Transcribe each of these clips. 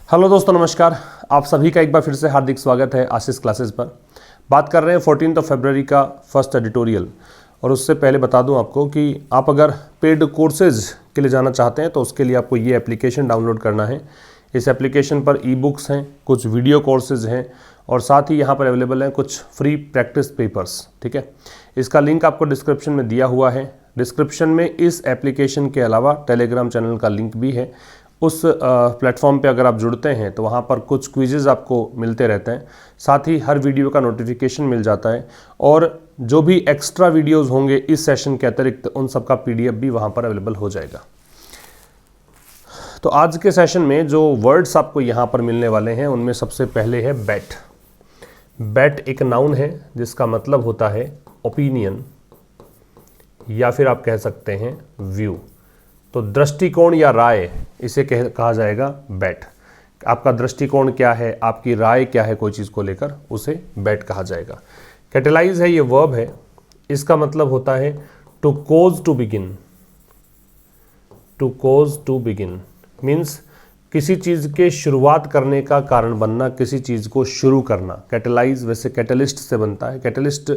Hello दोस्तों, नमस्कार। आप सभी का एक बार फिर से हार्दिक स्वागत है आशीष क्लासेस पर। बात कर रहे हैं 14 फरवरी का फर्स्ट एडिटोरियल। और उससे पहले बता दूं आपको कि आप अगर पेड कोर्सेज के लिए जाना चाहते हैं तो उसके लिए आपको ये एप्लीकेशन डाउनलोड करना है। इस एप्लीकेशन पर ई बुक्स हैं, कुछ वीडियो कोर्सेज हैं और साथ ही यहाँ पर अवेलेबल हैं कुछ फ्री प्रैक्टिस पेपर्स। ठीक है, इसका लिंक आपको डिस्क्रिप्शन में दिया हुआ है। डिस्क्रिप्शन में इस एप्लीकेशन के अलावा टेलीग्राम चैनल का लिंक भी है। उस प्लेटफॉर्म पे अगर आप जुड़ते हैं तो वहाँ पर कुछ क्विज़ेज़ आपको मिलते रहते हैं, साथ ही हर वीडियो का नोटिफिकेशन मिल जाता है और जो भी एक्स्ट्रा वीडियोस होंगे इस सेशन के अतिरिक्त उन सब का पीडीएफ भी वहाँ पर अवेलेबल हो जाएगा। तो आज के सेशन में जो वर्ड्स आपको यहाँ पर मिलने वाले हैं उनमें सबसे पहले है बैट। बैट एक नाउन है जिसका मतलब होता है ओपिनियन या फिर आप कह सकते हैं व्यू। तो दृष्टिकोण या राय, इसे कहा जाएगा बैट। आपका दृष्टिकोण क्या है, आपकी राय क्या है कोई चीज़ को लेकर, उसे बैट कहा जाएगा। कैटेलाइज है, ये वर्ब है। इसका मतलब होता है to cause to begin. To cause to begin means किसी चीज़ के शुरुआत करने का कारण बनना, किसी चीज़ को शुरू करना। कैटेलाइज वैसे कैटलिस्ट से बनता है। कैटलिस्ट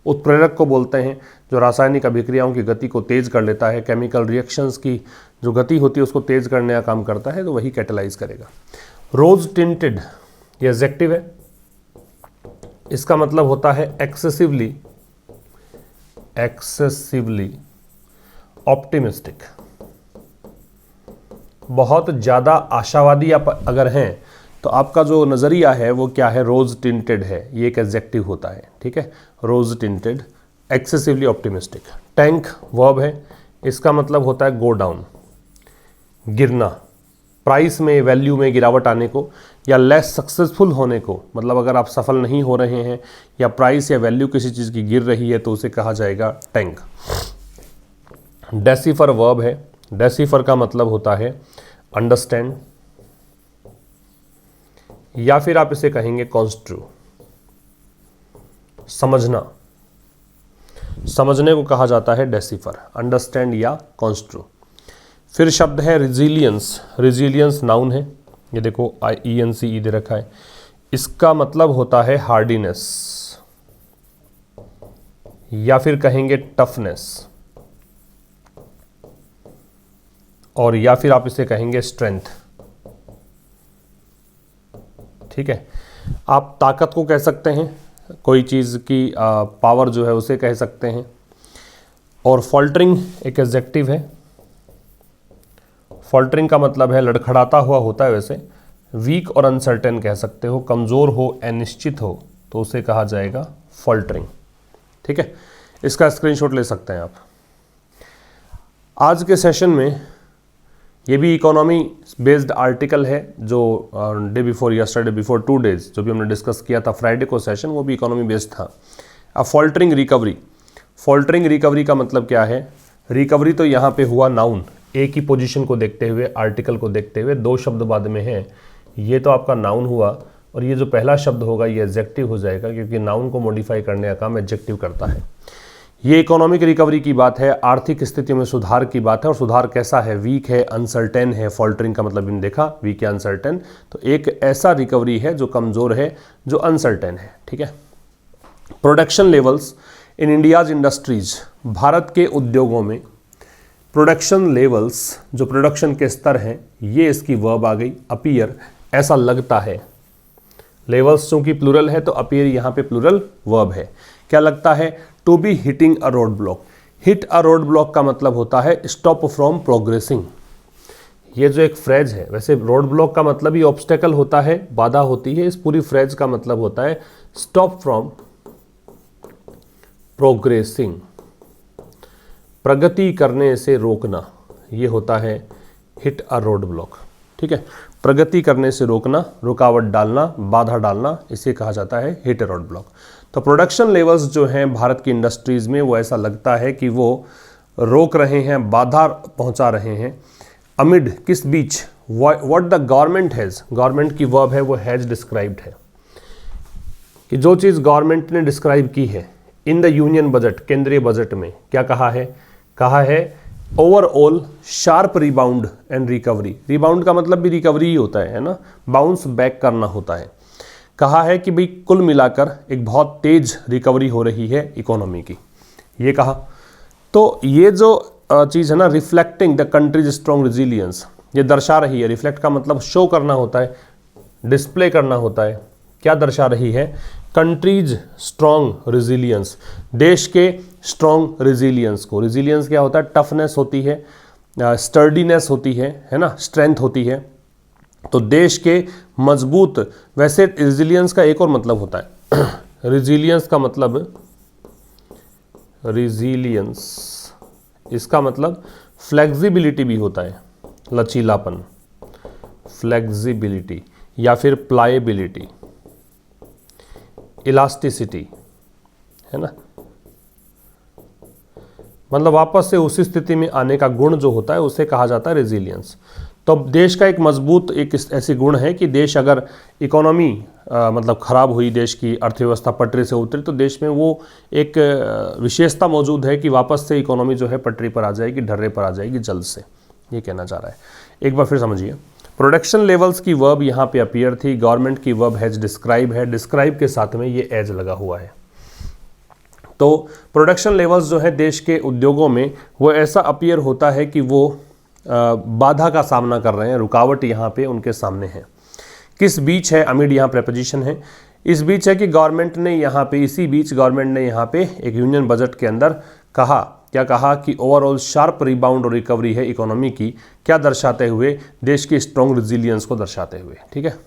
उत्प्रेरक को बोलते हैं जो रासायनिक अभिक्रियाओं की गति को तेज़ कर लेता है। केमिकल रिएक्शंस की जो गति होती है उसको तेज़ करने का काम करता है, तो वही कैटेलाइज करेगा। रोज टिंटेड ये एडजेक्टिव है। इसका मतलब होता है एक्सेसिवली ऑप्टिमिस्टिक। बहुत ज़्यादा आशावादी आप अगर हैं तो आपका जो नज़रिया है वो क्या है, रोज टिंटेड है। ये एक एडजेक्टिव होता है। ठीक है, rose tinted, excessively optimistic. Tank verb है। इसका मतलब होता है गो डाउन, गिरना। प्राइस में, वैल्यू में गिरावट आने को या लेस सक्सेसफुल होने को, मतलब अगर आप सफल नहीं हो रहे हैं या प्राइस या वैल्यू किसी चीज़ की गिर रही है तो उसे कहा जाएगा टैंक। डेसिफर वर्ब है। डेसिफर का मतलब होता है अंडरस्टैंड या फिर आप इसे कहेंगे कॉन्स्ट्रू, समझना। समझने को कहा जाता है डेसिफर, अंडरस्टैंड या कॉन्स्ट्रू। फिर शब्द है रिजिलियंस। रिजिलियंस नाउन है। ये देखो IENCE दे रखा है। इसका मतलब होता है हार्डीनेस या फिर कहेंगे टफनेस, और या फिर आप इसे कहेंगे स्ट्रेंथ। ठीक है, आप ताकत को कह सकते हैं, कोई चीज़ की पावर जो है उसे कह सकते हैं। और फॉल्टरिंग एक एडजेक्टिव है। फॉल्टरिंग का मतलब है लड़खड़ाता हुआ होता है। वैसे वीक और अनसर्टेन कह सकते हो, कमज़ोर हो, अनिश्चित हो, तो उसे कहा जाएगा फॉल्टरिंग। ठीक है, इसका स्क्रीनशॉट ले सकते हैं आप। आज के सेशन में ये भी इकोनॉमी बेस्ड आर्टिकल है जो day before yesterday, before 2 days जो भी हमने डिस्कस किया था फ्राइडे को सेशन, वो भी इकोनॉमी बेस्ड था। अब फॉल्टरिंग रिकवरी। फॉल्टरिंग रिकवरी का मतलब क्या है? रिकवरी तो यहाँ पे हुआ नाउन, एक ही पोजीशन को देखते हुए, आर्टिकल को देखते हुए। 2 शब्द बाद में हैं, ये तो आपका नाउन हुआ और ये जो पहला शब्द होगा ये एडजेक्टिव हो जाएगा, क्योंकि नाउन को मॉडिफाई करने का काम एडजेक्टिव करता है। ये इकोनॉमिक रिकवरी की बात है, आर्थिक स्थिति में सुधार की बात है। और सुधार कैसा है? वीक है, अनसर्टेन है। फॉल्टरिंग का मतलब हमने देखा, वीक या अनसर्टेन। तो एक ऐसा रिकवरी है जो कमज़ोर है, जो अनसर्टेन है। ठीक है। Production levels in India's industries, Bharat के उद्योगों में प्रोडक्शन लेवल्स, जो प्रोडक्शन के स्तर हैं, ये इसकी वर्ब आ गई। अपीयर, ऐसा लगता है। लेवल्स चूंकि प्लूरल है तो अपीयर यहाँ पे प्लूरल वर्ब है। क्या लगता है? To be hitting a road block. Hit a road block का मतलब होता है स्टॉप फ्रॉम प्रोग्रेसिंग। ये जो एक फ्रेज है, वैसे रोड ब्लॉक का मतलब ही ऑब्स्टेकल होता है, बाधा होती है। इस पूरी फ्रेज का मतलब होता है स्टॉप फ्रॉम प्रोग्रेसिंग, प्रगति करने से रोकना। ये होता है हिट अ रोड ब्लॉक। ठीक है, प्रगति करने से रोकना, रुकावट डालना, बाधा डालना, इसे कहा जाता है हिट अ रोड ब्लॉक। तो प्रोडक्शन लेवल्स जो हैं भारत की इंडस्ट्रीज़ में, वो ऐसा लगता है कि वो रोक रहे हैं, बाधा पहुंचा रहे हैं। अमिड, किस बीच? What the government has, government की वर्ब है वो हैज़ डिस्क्राइब्ड है, कि जो चीज़ गवर्नमेंट ने डिस्क्राइब की है इन द यूनियन बजट, केंद्रीय बजट में क्या कहा है? कहा है overall sharp rebound and recovery. Rebound का मतलब भी रिकवरी ही होता है ना, बाउंस बैक करना होता है। कहा है कि भाई कुल मिलाकर एक बहुत तेज रिकवरी हो रही है इकोनॉमी की, ये कहा। तो ये जो चीज़ है ना, reflecting the countries strong resilience, ये दर्शा रही है। रिफ्लेक्ट का मतलब शो करना होता है, डिस्प्ले करना होता है। क्या दर्शा रही है? कंट्रीज स्ट्रॉन्ग रेजिलियंस, देश के स्ट्रॉन्ग रेजिलियंस को। रेजिलियंस क्या होता है? टफनेस होती है, स्टर्डीनेस होती है ना, स्ट्रेंथ होती है। तो देश के मजबूत, वैसे रेजिलियंस का एक और मतलब होता है रेजिलियंस का मतलब, रेजिलियंस इसका मतलब फ्लेक्सिबिलिटी भी होता है, लचीलापन, फ्लेक्सिबिलिटी या फिर प्लाएबिलिटी, इलास्टिसिटी, है ना, मतलब वापस से उसी स्थिति में आने का गुण जो होता है उसे कहा जाता है रेजिलियंस। तो देश का एक मजबूत एक ऐसी गुण है कि देश अगर इकोनॉमी मतलब खराब हुई, देश की अर्थव्यवस्था पटरी से उतरी, तो देश में वो एक विशेषता मौजूद है कि वापस से इकोनॉमी जो है पटरी पर आ जाएगी, ढर्रे पर आ जाएगी जल्द से, ये कहना चाह रहा है। एक बार फिर समझिए, प्रोडक्शन लेवल्स की वर्ब यहाँ पे अपीयर थी, गवर्नमेंट की वर्ब हैज डिस्क्राइब है, डिस्क्राइब के साथ में ये एज लगा हुआ है। तो प्रोडक्शन लेवल्स जो है देश के उद्योगों में, वो ऐसा अपीयर होता है कि वो बाधा का सामना कर रहे हैं, रुकावट यहाँ पे उनके सामने है। किस बीच है? अमिड यहाँ प्रेपोजिशन है। इस बीच है कि गवर्नमेंट ने यहाँ पे, इसी बीच गवर्नमेंट ने यहाँ पे एक यूनियन बजट के अंदर कहा, क्या कहा कि ओवरऑल शार्प रिबाउंड और रिकवरी है इकोनॉमी की, क्या दर्शाते हुए? देश की स्ट्रॉन्ग रेजिलियंस को दर्शाते हुए, ठीक है।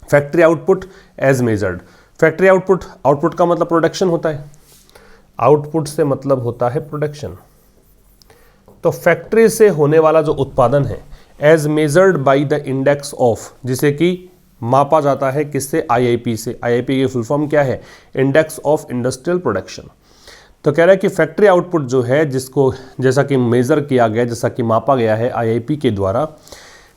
Factory output as measured, factory output, output का मतलब प्रोडक्शन होता है, आउटपुट से मतलब होता है प्रोडक्शन। तो फैक्ट्री से होने वाला जो उत्पादन है, as measured by the index of, जिसे कि मापा जाता है किससे? आईआईपी से। आईआईपी की फुल फॉर्म क्या है? Index of industrial production. तो कह रहा है कि फैक्ट्री आउटपुट जो है, जिसको जैसा कि मेजर किया गया, जैसा कि मापा गया है आईआईपी के द्वारा,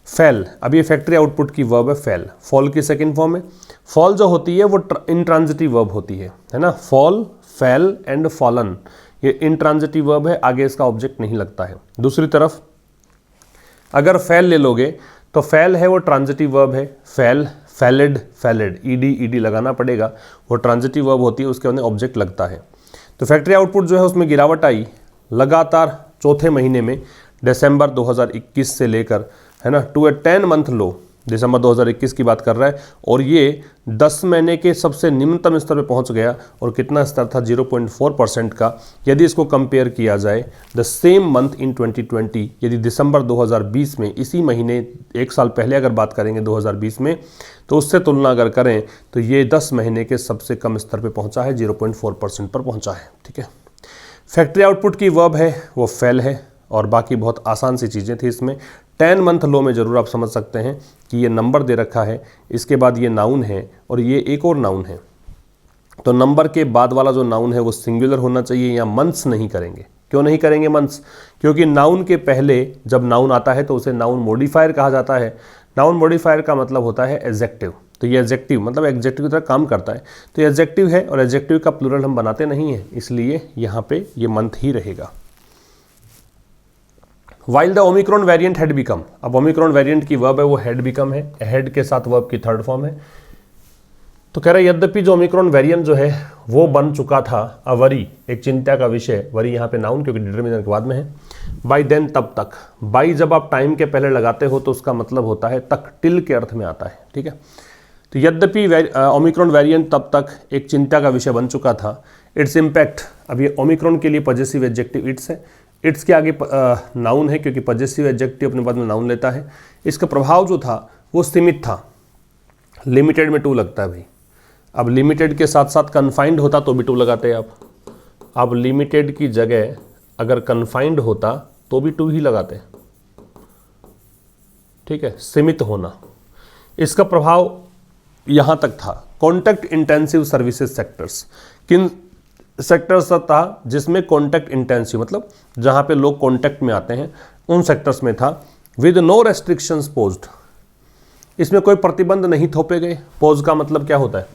फेल। अब ये फैक्ट्री आउटपुट की वर्ब है फेल, फॉल की सेकंड फॉर्म है। फॉल जो होती है वो इंट्रांजिटिव वर्ब होती है ना, फॉल, फेल एंड फॉलन, ये इंट्रांजिटिव वर्ब है, आगे इसका ऑब्जेक्ट नहीं लगता है। दूसरी तरफ अगर फेल ले लोगे तो फेल है वो ट्रांजिटिव वर्ब है, फेल, फैलिड, फैलिड, ईडी लगाना पड़ेगा, वो ट्रांजिटिव वर्ब होती है, उसके अंदर ऑब्जेक्ट लगता है। तो फैक्ट्री आउटपुट जो है उसमें गिरावट आई लगातार चौथे महीने में, दिसंबर 2021 से लेकर, है ना, टू ए 10 मंथ लो, दिसंबर 2021 की बात कर रहा है, और ये 10 महीने के सबसे निम्नतम स्तर पे पहुंच गया। और कितना स्तर था? 0.4% का। यदि इसको कंपेयर किया जाए द सेम मंथ इन 2020, यदि दिसंबर 2020 में, इसी महीने एक साल पहले अगर बात करेंगे 2020 में, तो उससे तुलना अगर करें तो ये 10 महीने के सबसे कम स्तर पे पहुंचा है, 0.4% पर पहुंचा है, ठीक है। फैक्ट्री आउटपुट की वर्ब है वो फेल है, और बाकी बहुत आसान सी चीज़ें थी इसमें। 10 मंथ लो में ज़रूर आप समझ सकते हैं कि ये नंबर दे रखा है, इसके बाद ये नाउन है और ये एक और नाउन है। तो नंबर के बाद वाला जो नाउन है वो सिंगुलर होना चाहिए, या मंथ्स नहीं करेंगे। क्यों नहीं करेंगे मंथ्स? क्योंकि नाउन के पहले जब नाउन आता है तो उसे नाउन मॉडिफायर कहा जाता है। नाउन मॉडिफायर का मतलब होता है एडजेक्टिव। तो ये एडजेक्टिव मतलब एडजेक्टिव की तरह काम करता है। तो ये एडजेक्टिव है और एडजेक्टिव का प्लूरल हम बनाते नहीं हैं, इसलिए यहाँ पे ये मंथ ही रहेगा। While the Omicron variant had become, अब ओमिक्रॉन वेरिएंट की वर्ब है वो हैड बिकम है, हैड के साथ वर्ब की थर्ड फॉर्म है। तो कह रहा है यद्यपि जो ओमिक्रॉन वेरिएंट जो है वो बन चुका था अवरी, एक चिंता का विषय, वरी यहाँ पे नाउन क्योंकि डिटरमिनर के बाद में है। बाई देन तब तक, बाई जब आप टाइम के पहले लगाते हो तो उसका मतलब होता है तक, टिल के अर्थ में आता है, ठीक है। तो यद्यपि ओमिक्रॉन वेरिएंट तब तक एक चिंता का विषय बन चुका था। इट्स इम्पैक्ट, अब ये ओमिक्रॉन के लिए पॉजेसिव एडजेक्टिव इट्स है, इट्स के आगे नाउन है क्योंकि पॉजेसिव एडजेक्टिव अपने बाद में नाउन लेता है। इसका प्रभाव जो था वो सीमित था, लिमिटेड में टू लगता है भाई। अब लिमिटेड के साथ साथ कन्फाइंड होता तो भी टू लगाते हैं आप। अब लिमिटेड की जगह अगर कन्फाइंड होता तो भी टू ही लगाते, ठीक है। सीमित होना, इसका प्रभाव यहाँ तक था। कॉन्टैक्ट इंटेंसिव सर्विसेज सेक्टर्स, किन सेक्टर्स था जिसमें कॉन्टैक्ट इंटेंसिव मतलब जहाँ पे लोग कॉन्टैक्ट में आते हैं उन सेक्टर्स में था। विद नो रेस्ट्रिक्शंस पोज्ड, इसमें कोई प्रतिबंध नहीं थोपे गए। पोज का मतलब क्या होता है?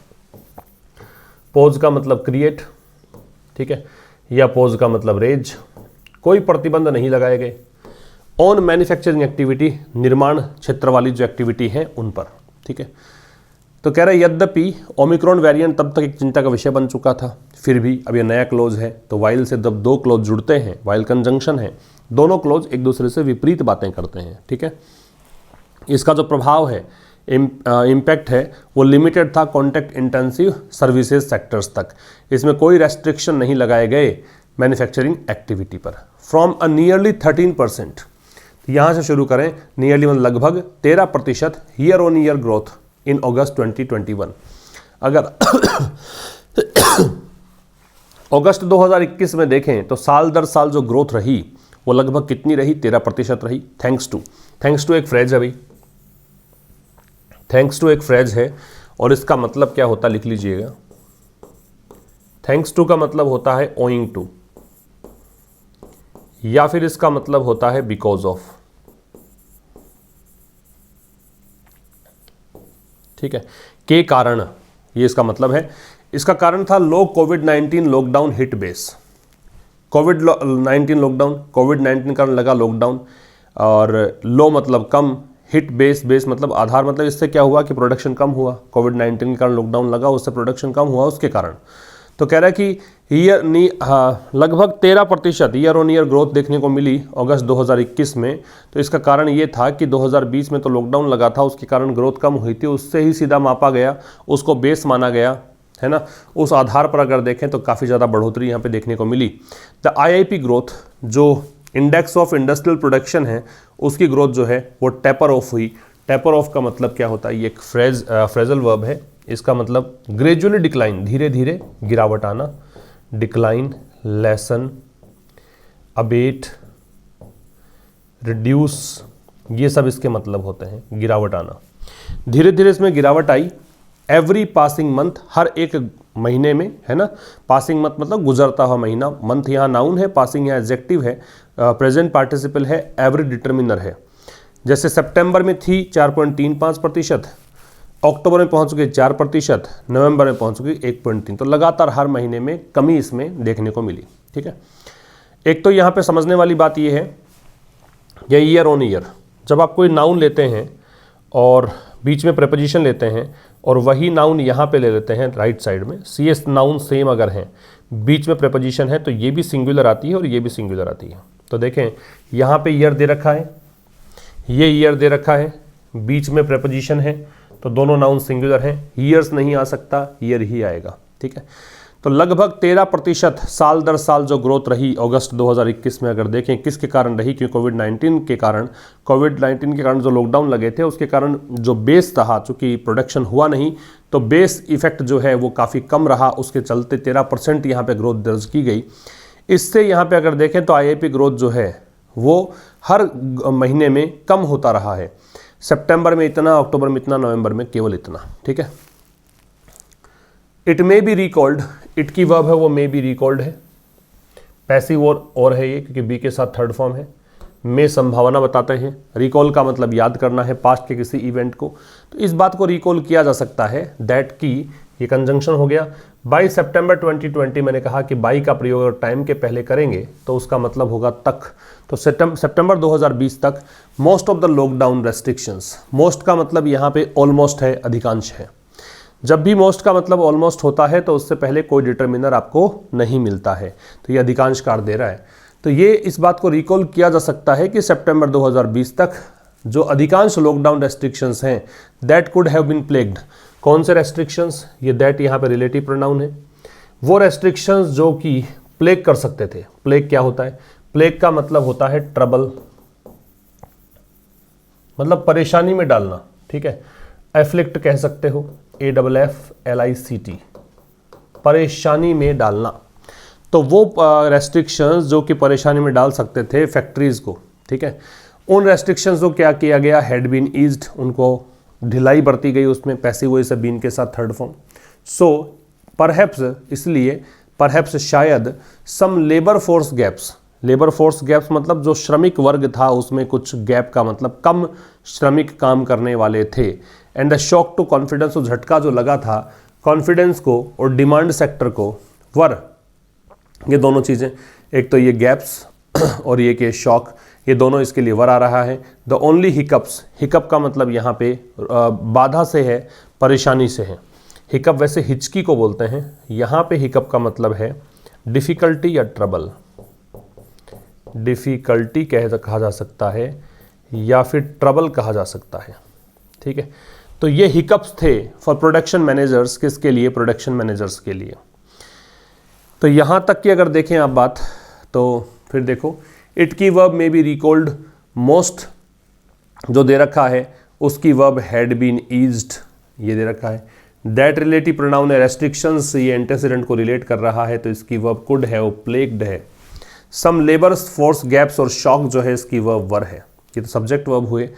पोज का मतलब क्रिएट, ठीक है, या पोज का मतलब रेज, कोई प्रतिबंध नहीं लगाए गए ऑन मैन्युफैक्चरिंग एक्टिविटी, निर्माण क्षेत्र वाली जो एक्टिविटी है उन पर, ठीक है। तो कह रहा है यद्यपि ओमिक्रॉन वेरिएंट तब तक एक चिंता का विषय बन चुका था, फिर भी अब ये नया क्लोज है, तो वाइल से जब दो क्लोज जुड़ते हैं, वाइल कंजंक्शन है, दोनों क्लोज एक दूसरे से विपरीत बातें करते हैं, ठीक है। इसका जो प्रभाव है, इम्पैक्ट है, वो लिमिटेड था कॉन्टैक्ट इंटेंसिव सर्विसेज सेक्टर्स तक। इसमें कोई रेस्ट्रिक्शन नहीं लगाए गए मैन्युफैक्चरिंग एक्टिविटी पर। फ्रॉम अ नियरली 13%, यहाँ से शुरू करें, नियरली मतलब लगभग 13% year on year growth in August 2021। अगर अगस्त 2021 में देखें तो साल दर साल जो ग्रोथ रही वो लगभग कितनी रही, 13% रही। थैंक्स टू एक फ्रेज है भाई, थैंक्स टू एक फ्रेज है, और इसका मतलब क्या होता है लिख लीजिएगा। थैंक्स टू का मतलब होता है ओइंग टू, या फिर इसका मतलब होता है बिकॉज ऑफ, ठीक है, के कारण, ये इसका मतलब है। इसका कारण था लो कोविड-19 लॉकडाउन हिट बेस। कोविड-19 लॉकडाउन, कोविड-19 कारण लगा लॉकडाउन, और लो मतलब कम, हिट बेस, बेस मतलब आधार, मतलब इससे क्या हुआ कि प्रोडक्शन कम हुआ। कोविड-19 के कारण लॉकडाउन लगा, उससे प्रोडक्शन कम हुआ उसके कारण। तो कह रहा है कि लगभग 13% ईयर ऑन ईयर ग्रोथ देखने को मिली अगस्त 2021 में। तो इसका कारण ये था कि 2020 में तो लॉकडाउन लगा था, उसके कारण ग्रोथ कम हुई थी, उससे ही सीधा मापा गया, उसको बेस माना गया, है ना। उस आधार पर अगर देखें तो काफ़ी ज़्यादा बढ़ोतरी यहाँ पे देखने को मिली। द IIP ग्रोथ, जो इंडेक्स ऑफ इंडस्ट्रियल प्रोडक्शन है, उसकी ग्रोथ जो है वो टेपर ऑफ हुई। टेपर ऑफ का मतलब क्या होता है, ये एक फ्रेजल वर्ब है, इसका मतलब ग्रेजुअली डिक्लाइन, धीरे धीरे गिरावट आना, डिक्लाइन, लेसन, अबेट, रिड्यूस, ये सब इसके मतलब होते हैं, गिरावट आना। धीरे धीरे इसमें गिरावट आई। एवरी पासिंग मंथ, हर एक महीने में, है ना। पासिंग मंथ मतलब गुजरता हुआ महीना, मंथ यहाँ नाउन है, पासिंग यहाँ एडजेक्टिव है, प्रेजेंट पार्टिसिपल है, एवरी डिटर्मिनर है। जैसे सितंबर में थी 4.35%, अक्टूबर में पहुंच गई 4%, नवंबर में पहुंच गई 1.3। तो लगातार हर महीने में कमी इसमें देखने को मिली, ठीक है। एक तो यहाँ पे समझने वाली बात ये है, ये ईयर ऑन ईयर, जब आप कोई नाउन लेते हैं और बीच में प्रेपोजिशन लेते हैं और वही नाउन यहाँ पे ले लेते हैं राइट साइड में, CS नाउन सेम अगर हैं, बीच में प्रेपोजिशन है, तो ये भी सिंगुलर आती है और ये भी सिंगुलर आती है। तो देखें यहाँ पे ईयर दे रखा है, ये ईयर दे रखा है, बीच में प्रेपोजिशन है, तो दोनों नाउन सिंगुलर हैं, ईयर्स नहीं आ सकता, ईयर ही आएगा, ठीक है। तो लगभग 13% साल दर साल जो ग्रोथ रही अगस्त 2021 में अगर देखें, किसके कारण रही, क्योंकि कोविड-19 के कारण जो लॉकडाउन लगे थे उसके कारण जो बेस रहा, चूँकि प्रोडक्शन हुआ नहीं, तो बेस इफेक्ट जो है वो काफ़ी कम रहा, उसके चलते 13% यहाँ पे ग्रोथ दर्ज की गई। इससे यहाँ पे अगर देखें तो IIP ग्रोथ जो है वो हर महीने में कम होता रहा है। सितंबर में इतना, अक्टूबर में इतना, नवंबर में केवल इतना, ठीक है। It may be recalled, it की वर्ब है वो मे बी रिकॉल्ड है, पैसिव और है ये, क्योंकि बी के साथ थर्ड फॉर्म है। में संभावना बताते हैं, रिकॉल का मतलब याद करना है पास्ट के किसी इवेंट को, तो इस बात को रिकॉल किया जा सकता है, दैट की ये कंजंक्शन हो गया। बाई सितंबर 2020 मैंने कहा कि बाई का प्रयोग अगर टाइम के पहले करेंगे तो उसका मतलब होगा तक, तो सितंबर 2020 तक most of the lockdown restrictions, most का मतलब यहाँ पे ऑलमोस्ट है, अधिकांश है। जब भी मोस्ट का मतलब ऑलमोस्ट होता है तो उससे पहले कोई डिटर्मिनर आपको नहीं मिलता है, तो ये अधिकांश कार दे रहा है। तो ये इस बात को रिकॉल किया जा सकता है कि सितंबर 2020 तक जो अधिकांश लॉकडाउन रेस्ट्रिक्शंस हैं, that could have been plagued. कौन से रेस्ट्रिक्शंस, ये दैट यहाँ पे रिलेटिव प्रोनाउन है, वो रेस्ट्रिक्शंस जो कि प्लेग कर सकते थे। प्लेग क्या होता है, प्लेग का मतलब होता है ट्रबल, मतलब परेशानी में डालना, ठीक है। एफ्लिक्ट कह सकते हो, AFFLICT, परेशानी में डालना। तो वो रेस्ट्रिक्शंस जो कि परेशानी में डाल सकते थे फैक्ट्रीज को, ठीक है, उन रेस्ट्रिक्शंस को क्या किया गया, हैड बीन ईज्ड, उनको ढिलाई बरती गई उसमें, पैसिव वॉइस बीन के साथ थर्ड फॉर्म। सो परहैप्स, इसलिए परहैप्स शायद some labour force gaps, labour force gaps मतलब जो श्रमिक वर्ग था उसमें कुछ गैप का मतलब कम श्रमिक काम करने वाले थे। And the shock to confidence, तो झटका जो लगा था कॉन्फिडेंस को और डिमांड सेक्टर को, वर, ये दोनों चीज़ें, एक तो ये गैप्स और ये कि शॉक, ये दोनों इसके लिए वर आ रहा है। द ओनली हिकअप्स, हिकअप का मतलब यहाँ पे बाधा से है, परेशानी से है। हिकअप वैसे हिचकी को बोलते हैं, यहाँ पे हिकअप का मतलब है डिफ़िकल्टी या ट्रबल। डिफ़िकल्टी कहा जा सकता है या फिर ट्रबल कहा जा सकता है, ठीक है। तो ये हिकअप्स थे फॉर प्रोडक्शन मैनेजर्स, किसके लिए? प्रोडक्शन मैनेजर्स के लिए। तो यहाँ तक की अगर देखें आप बात, तो फिर देखो इट की वर्ब में बी रिकॉल्ड, मोस्ट जो दे रखा है उसकी वर्ब हैड बीन ईज्ड, ये दे रखा है। दैट रिलेटिव प्रोनाउन है, रेस्ट्रिक्शंस, ये एंटेसिडेंट को रिलेट कर रहा है, तो इसकी वर्ब कुड है, वो प्लेग्ड है। सम लेबर्स फोर्स गैप्स, और शॉक जो है इसकी वर्ब वर है। ये तो सब्जेक्ट वर्ब हुए।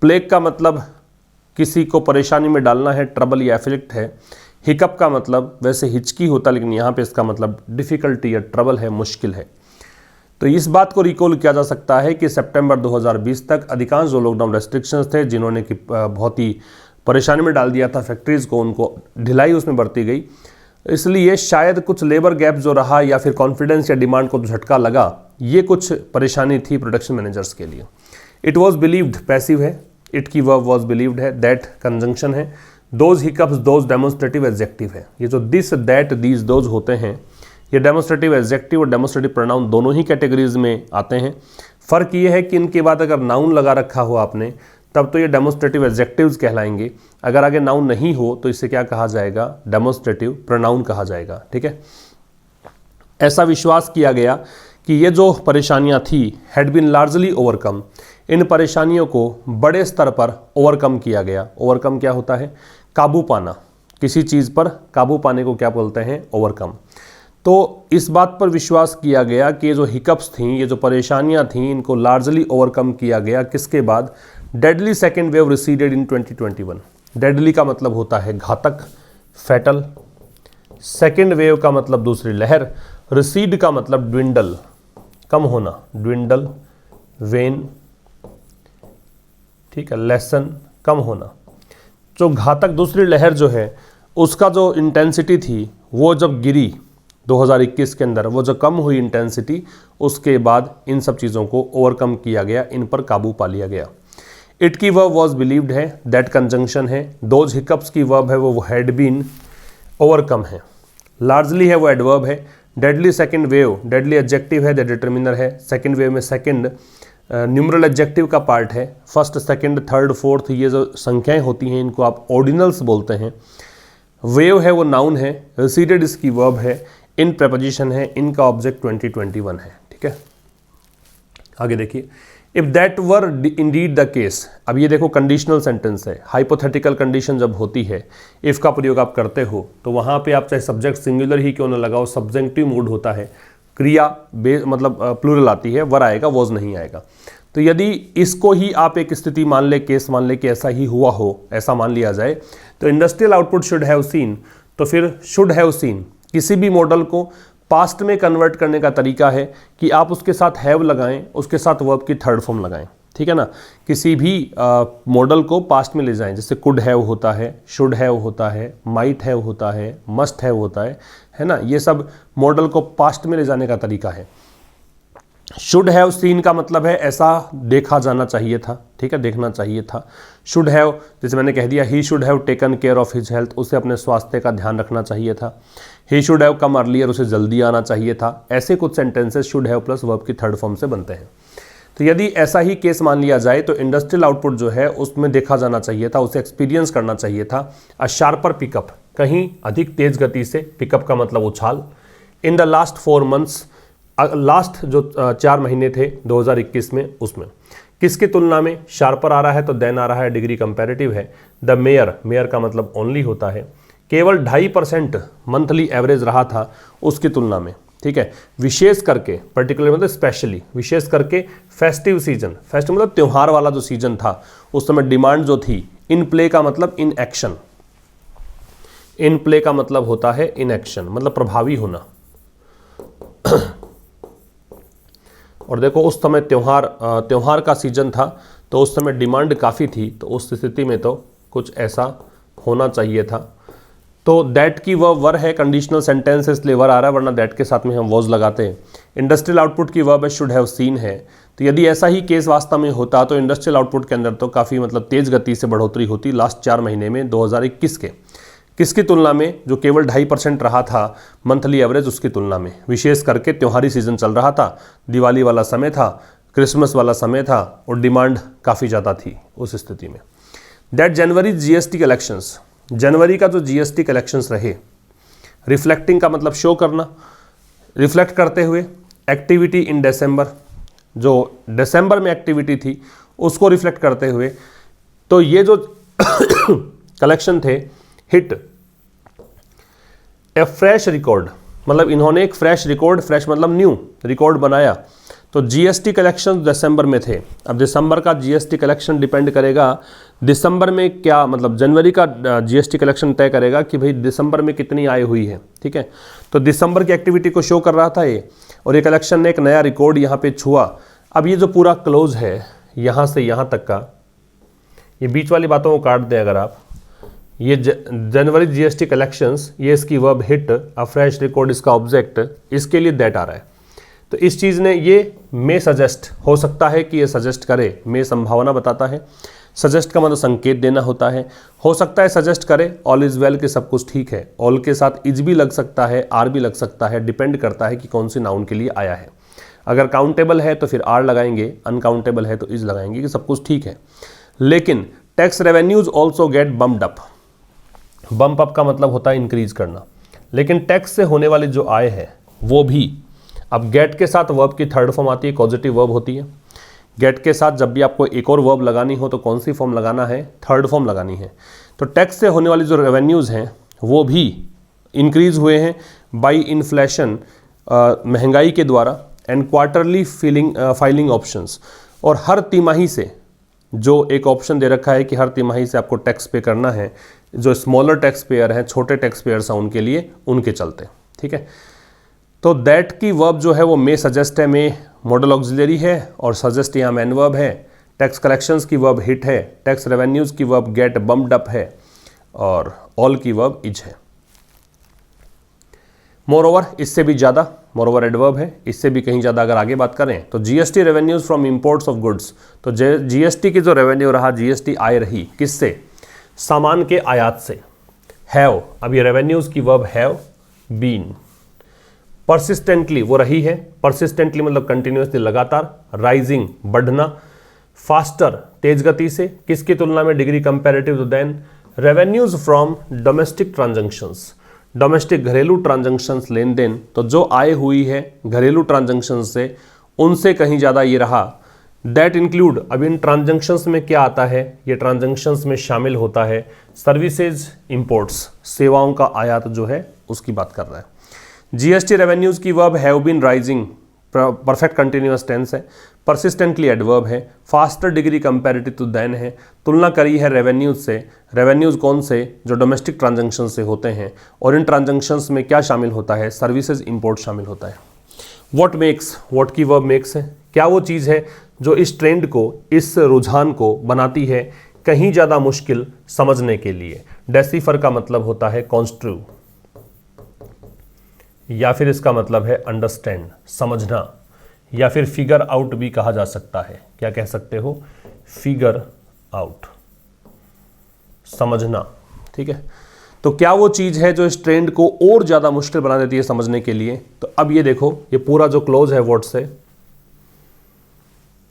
प्लेग का मतलब किसी को परेशानी में डालना है, ट्रबल या एफिलिक्ट है। हिकअप का मतलब वैसे हिचकी होता, लेकिन यहाँ पे इसका मतलब डिफ़िकल्टी या ट्रबल है, मुश्किल है। तो इस बात को रिकॉल किया जा सकता है कि सितंबर 2020 तक अधिकांश जो लॉकडाउन रेस्ट्रिक्शंस थे, जिन्होंने कि बहुत ही परेशानी में डाल दिया था फैक्ट्रीज़ को, उनको ढिलाई उसमें बरती गई। इसलिए शायद कुछ लेबर गैप जो रहा या फिर कॉन्फिडेंस या डिमांड को झटका लगा, ये कुछ परेशानी थी प्रोडक्शन मैनेजर्स के लिए। इट वॉज बिलीव्ड, पैसिव है, इट की वर्ब वॉज बिलीव्ड है, दैट कंजंक्शन है, those hiccups those demonstrative adjective है। ये जो दिस, दैट, दीज, दोज होते हैं, ये डेमोन्स्ट्रेटिव एडजेक्टिव और डेमोन्स्ट्रेटिव प्रोनाउन दोनों ही कैटेगरीज में आते हैं। फ़र्क ये है कि इनके बाद अगर नाउन लगा रखा हो आपने, तब तो ये डेमोन्स्ट्रेटिव एडजेक्टिव्स कहलाएंगे। अगर आगे नाउन नहीं हो तो इसे क्या कहा जाएगा? डेमोन्स्ट्रेटिव प्रोनाउन कहा जाएगा, ठीक है। ऐसा विश्वास किया गया कि ये जो परेशानियां थी हैड बीन लार्जली ओवरकम, इन परेशानियों को बड़े स्तर पर ओवरकम किया गया। ओवरकम क्या होता है? काबू पाना, किसी चीज़ पर काबू पाने को क्या बोलते हैं? ओवरकम। तो इस बात पर विश्वास किया गया कि ये जो हिकअप्स थीं, ये जो परेशानियां थीं, इनको लार्जली ओवरकम किया गया। किसके बाद? डेडली सेकेंड वेव रिसीडेड इन 2021। डेडली का मतलब होता है घातक, फैटल। सेकेंड वेव का मतलब दूसरी लहर। रिसीड का मतलब ड्विंडल, कम होना, ड्विंडल, वेन, ठीक है, लेसन, कम होना। जो घातक दूसरी लहर जो है उसका जो इंटेंसिटी थी वो जब गिरी 2021 के अंदर, वो जो कम हुई इंटेंसिटी, उसके बाद इन सब चीज़ों को ओवरकम किया गया, इन पर काबू पा लिया गया। इट की वर्ब वॉज बिलीव्ड है, दैट कंजंक्शन है। दोज हिकअप्स की वर्ब है वो हैड बीन, ओवरकम है। लार्जली है वो एडवर्ब है। Deadly second wave, deadly adjective है, दैट डिटर्मिनर है। सेकेंड वेव में सेकेंड न्यूमरल एडजेक्टिव का पार्ट है। फर्स्ट, सेकेंड, थर्ड, फोर्थ, ये जो संख्याएं होती हैं इनको आप ऑर्डिनल्स बोलते हैं। वेव है वो नाउन है। रिसीडेड इसकी वर्ब है। इन प्रपोजिशन है, इनका ऑब्जेक्ट 2021 है, ठीक है। आगे देखिए, if that were Indeed the case. अब ये देखो कंडीशनल सेंटेंस है। हाइपोथेटिकल कंडीशन जब होती है, इफ का प्रयोग आप करते हो तो वहाँ पे आप चाहे सब्जेक्ट सिंगुलर ही क्यों ना लगाओ, सब्जेक्टिव मूड होता है, क्रिया मतलब प्लूरल आती है, वर आएगा, वॉज नहीं आएगा। तो यदि इसको ही आप एक स्थिति मान ले, केस मान ले कि ऐसा ही हुआ हो, ऐसा मान लिया जाए, तो industrial output should have seen, तो फिर शुड हैव सीन किसी भी मॉडल को पास्ट में कन्वर्ट करने का तरीका है कि आप उसके साथ हैव लगाएं, उसके साथ वर्ब की थर्ड फॉर्म लगाएं, ठीक है ना। किसी भी मॉडल को पास्ट में ले जाएं, जैसे कुड हैव होता है, शुड हैव होता है, माइट हैव होता है, मस्ट हैव होता है ना। ये सब मॉडल को पास्ट में ले जाने का तरीका है। शुड हैव सीन का मतलब है ऐसा देखा जाना चाहिए था, ठीक है, देखना चाहिए था। शुड हैव, जैसे मैंने कह दिया, he should have taken care of his health, उसे अपने स्वास्थ्य का ध्यान रखना चाहिए था। He should have come earlier, उसे जल्दी आना चाहिए था। ऐसे कुछ sentences should have plus verb की थर्ड फॉर्म से बनते हैं। तो यदि ऐसा ही केस मान लिया जाए तो इंडस्ट्रियल आउटपुट जो है उसमें देखा जाना चाहिए था, उसे एक्सपीरियंस करना चाहिए था। अ शार्पर पिकअप, कहीं अधिक तेज गति से, पिकअप का मतलब उछाल। In the last 4 months, last जो 4 महीने थे 2021 में, उसमें किसकी तुलना में? शार्पर आ रहा है तो देन आ रहा है, डिग्री कंपैरेटिव है। द मेयर, मेयर का मतलब ओनली होता है। केवल 2.5% मंथली एवरेज रहा था उसकी तुलना में, ठीक है। विशेष करके, पर्टिकुलर मतलब स्पेशली, विशेष करके फेस्टिव सीजन, फेस्टिव मतलब त्यौहार वाला जो सीजन था उस समय डिमांड जो थी। इन प्ले का मतलब इन एक्शन, इन प्ले का मतलब होता है इन एक्शन, मतलब प्रभावी होना। और देखो उस समय त्यौहार का सीजन था तो उस समय डिमांड काफ़ी थी, तो उस स्थिति में तो कुछ ऐसा होना चाहिए था। तो दैट की वर्ब वर है, कंडीशनल सेंटेंस है इसलिए वर आ रहा है, वरना दैट के साथ में हम वॉज लगाते हैं। इंडस्ट्रियल आउटपुट की वर्ब है शुड हैव सीन है। तो यदि ऐसा ही केस वास्तव में होता तो इंडस्ट्रियल आउटपुट के अंदर तो काफ़ी मतलब तेज़ गति से बढ़ोतरी होती लास्ट 4 महीने में 2021 के। किसकी तुलना में? जो केवल 2.5% रहा था मंथली एवरेज, उसकी तुलना में। विशेष करके त्योहारी सीजन चल रहा था, दिवाली वाला समय था, क्रिसमस वाला समय था और डिमांड काफ़ी ज़्यादा थी उस स्थिति में। दैट जनवरी जीएसटी कलेक्शंस, जनवरी का जो जीएसटी कलेक्शंस रहे, रिफ्लेक्टिंग का मतलब शो करना, रिफ्लेक्ट करते हुए एक्टिविटी इन दिसंबर, जो दिसंबर में एक्टिविटी थी उसको रिफ्लेक्ट करते हुए, तो ये जो कलेक्शन थे हिट ए फ्रेश रिकॉर्ड, मतलब इन्होंने एक फ्रेश रिकॉर्ड, फ्रेश मतलब न्यू रिकॉर्ड बनाया। तो जीएसटी कलेक्शन दिसंबर में थे। अब दिसंबर का जीएसटी कलेक्शन डिपेंड करेगा दिसंबर में क्या, मतलब जनवरी का जीएसटी कलेक्शन तय करेगा कि भाई दिसंबर में कितनी आय हुई है, ठीक है। तो दिसंबर की एक्टिविटी को शो कर रहा था ये, और ये कलेक्शन ने एक नया रिकॉर्ड यहाँ पे छुआ। अब ये जो पूरा क्लोज है यहाँ से यहाँ तक का, ये बीच वाली बातों को काट दें अगर आप, ये जनवरी जीएसटी कलेक्शंस, ये इसकी वर्ब हिट, अ फ्रेश रिकॉर्ड इसका ऑब्जेक्ट, इसके लिए दैट आ रहा है। तो इस चीज़ ने ये मे सजेस्ट, हो सकता है कि ये सजेस्ट करे, मे संभावना बताता है, सजेस्ट का मतलब संकेत देना होता है, हो सकता है सजेस्ट करे ऑल इज़ वेल कि सब कुछ ठीक है। ऑल के साथ इज भी लग सकता है, आर भी लग सकता है, डिपेंड करता है कि कौन सी नाउन के लिए आया है। अगर काउंटेबल है तो फिर आर लगाएंगे, अनकाउंटेबल है तो इज लगाएंगे कि सब कुछ ठीक है। लेकिन tax revenues also get bumped up, bump up का मतलब होता है इंक्रीज करना, लेकिन टैक्स से होने वाली जो आय है वो भी, अब गेट के साथ वर्ब की थर्ड फॉर्म आती है, पॉजिटिव वर्ब होती है। गेट के साथ जब भी आपको एक और वर्ब लगानी हो तो कौन सी फॉर्म लगाना है? थर्ड फॉर्म लगानी है। तो टैक्स से होने वाली जो रेवेन्यूज़ हैं वो भी इंक्रीज हुए हैं बाई इन्फ्लेशन, महंगाई के द्वारा, एंड क्वार्टरली फाइलिंग ऑप्शंस, और हर तिमाही से जो एक ऑप्शन दे रखा है कि हर तिमाही से आपको टैक्स पे करना है, जो स्मॉलर टैक्स पेयर हैं, छोटे टैक्स पेयर्स हैं उनके लिए, उनके चलते, ठीक है। तो दैट की वर्ब जो है वो मे सजेस्ट है, मे मॉडल ऑक्सिलरी है, और सजेस्ट यहाँ मैन वर्ब है। टैक्स कलेक्शंस की वर्ब हिट है, टैक्स रेवेन्यूज की वर्ब गेट बम्प्ड अप है, और ऑल की वर्ब इज है। मोरओवर, इससे भी ज़्यादा, मोरओवर एडवर्ब है, इससे भी कहीं ज़्यादा अगर आगे बात करें तो GST revenues from imports of goods, तो जीएसटी की जो रेवेन्यू रहा, जीएसटी आय रही किससे? सामान के आयात से। हैव, अब ये रेवेन्यूज की वर्ब हैव बीन, परसिस्टेंटली वो रही है, परसिस्टेंटली मतलब कंटिन्यूसली लगातार, राइजिंग बढ़ना, फास्टर तेज गति से, किसकी तुलना में? Degree comparative to than revenues from domestic transactions, domestic घरेलू ट्रांजैक्शंस लेन देन, तो जो आय हुई है घरेलू ट्रांजैक्शंस से उनसे कहीं ज़्यादा ये रहा। दैट इंक्लूड, अब इन ट्रांजैक्शंस में क्या आता है? ये ट्रांजैक्शंस में शामिल होता है सर्विसेज इंपोर्ट्स, सेवाओं का आयात जो है उसकी बात कर रहा है। जीएसटी रेवेन्यूज की verb have been rising, perfect continuous tense है, परसिस्टेंटली एडवर्ब है, faster degree comparative to than है, तुलना करी है रेवेन्यूज से। रेवेन्यूज कौन से? जो डोमेस्टिक ट्रांजैक्शन से होते हैं, और इन ट्रांजैक्शंस में क्या शामिल होता है? सर्विसेज इंपोर्ट शामिल होता है। व्हाट मेक्स, व्हाट की वर्ब मेक्स है, क्या वो चीज़ है जो इस ट्रेंड को, इस रुझान को बनाती है कहीं ज़्यादा मुश्किल समझने के लिए। डेसिफर का मतलब होता है कॉन्स्ट्रू, या फिर इसका मतलब है अंडरस्टैंड, समझना, या फिर फिगर आउट भी कहा जा सकता है। क्या कह सकते हो? फिगर आउट, समझना, ठीक है। तो क्या वो चीज़ है जो इस ट्रेंड को और ज़्यादा मुश्किल बना देती है समझने के लिए? तो अब ये देखो, ये पूरा जो क्लोज है व्हाट से,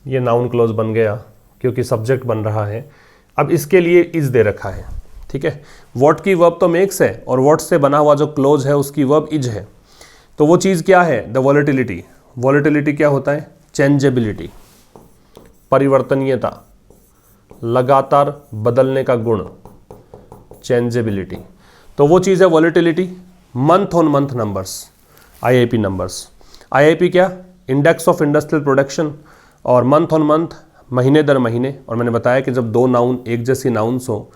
ये नाउन क्लोज बन गया क्योंकि सब्जेक्ट बन रहा है। अब इसके लिए इज दे रखा है, ठीक है। व्हाट की वर्ब तो मेक्स है, और व्हाट से बना हुआ जो क्लोज है उसकी वर्ब इज है। तो वो चीज़ क्या है? The volatility. वॉलेटिलिटी क्या होता है? चेंजेबिलिटी, परिवर्तनीयता, लगातार बदलने का गुण, चेंजेबिलिटी। तो वो चीज़ है volatility. Month on month numbers, IIP numbers. IIP क्या? इंडेक्स ऑफ इंडस्ट्रियल प्रोडक्शन, और मंथ ऑन मंथ, महीने दर महीने। और मैंने बताया कि जब दो नाउन एक जैसी नाउन्स हो,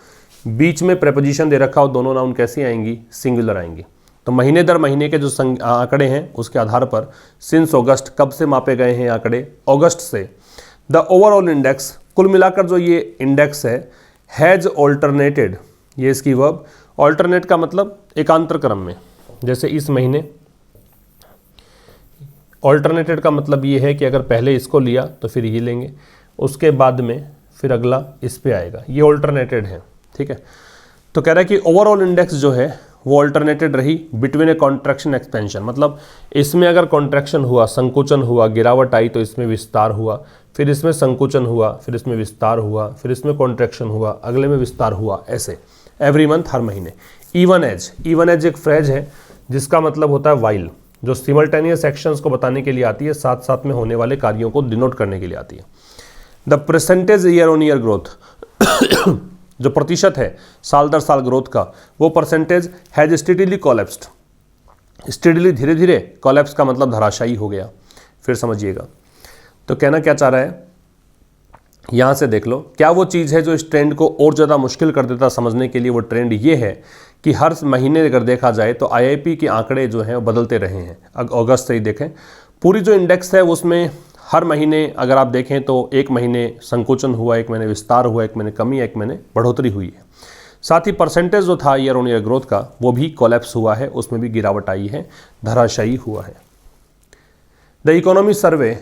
बीच में प्रेपोजिशन दे रखा हो, दोनों नाउन कैसी आएंगी? सिंगुलर आएंगी। तो महीने दर महीने के जो आंकड़े हैं उसके आधार पर सिंस अगस्त, कब से मापे गए हैं आंकड़े? अगस्त से। द ओवरऑल इंडेक्स, कुल मिलाकर जो ये इंडेक्स है, हैज़ ऑल्टरनेटेड, ये इसकी वर्ब, ऑल्टरनेट का मतलब एकांतर क्रम में, जैसे इस महीने ऑल्टरनेटेड का मतलब ये है कि अगर पहले इसको लिया तो फिर ये लेंगे, उसके बाद में फिर अगला इस पे आएगा, ये ऑल्टरनेटेड है। ठीक है, तो कह रहा है कि ओवरऑल इंडेक्स जो है वो ऑल्टरनेटेड रही बिटवीन ए कॉन्ट्रैक्शन एक्सपेंशन, मतलब इसमें अगर कॉन्ट्रैक्शन हुआ, संकुचन हुआ, गिरावट आई तो इसमें विस्तार हुआ, फिर इसमें संकुचन हुआ, फिर इसमें विस्तार हुआ, फिर इसमें कॉन्ट्रैक्शन हुआ, अगले में विस्तार हुआ, ऐसे एवरी मंथ, हर महीने। इवन एज एक फ्रेज है जिसका मतलब होता है वाइल, जो सिमल्टेनियस एक्शंस को बताने के लिए आती है, साथ साथ में होने वाले कार्यों को डिनोट करने के लिए आती है। The percentage year on year growth जो प्रतिशत है साल दर साल ग्रोथ का, वो percentage has steadily collapsed, steadily धीरे धीरे, कोलैप्स का मतलब धराशायी हो गया। फिर समझिएगा, तो कहना क्या चाह रहा है, यहाँ से देख लो क्या वो चीज़ है जो इस ट्रेंड को और ज़्यादा मुश्किल कर देता समझने के लिए। वो ट्रेंड ये है कि हर महीने अगर देखा जाए तो आईआईपी के आंकड़े जो हैं वो बदलते रहे हैं। अगस्त से ही देखें, पूरी जो इंडेक्स है उसमें हर महीने अगर आप देखें तो एक महीने संकुचन हुआ, एक महीने विस्तार हुआ, एक महीने कमी, एक महीने बढ़ोतरी हुई है। साथ ही परसेंटेज जो था ईयर ऑन ईयर ग्रोथ का वो भी कोलैप्स हुआ है, उसमें भी गिरावट आई है, धराशायी हुआ है। द इकोनॉमी सर्वे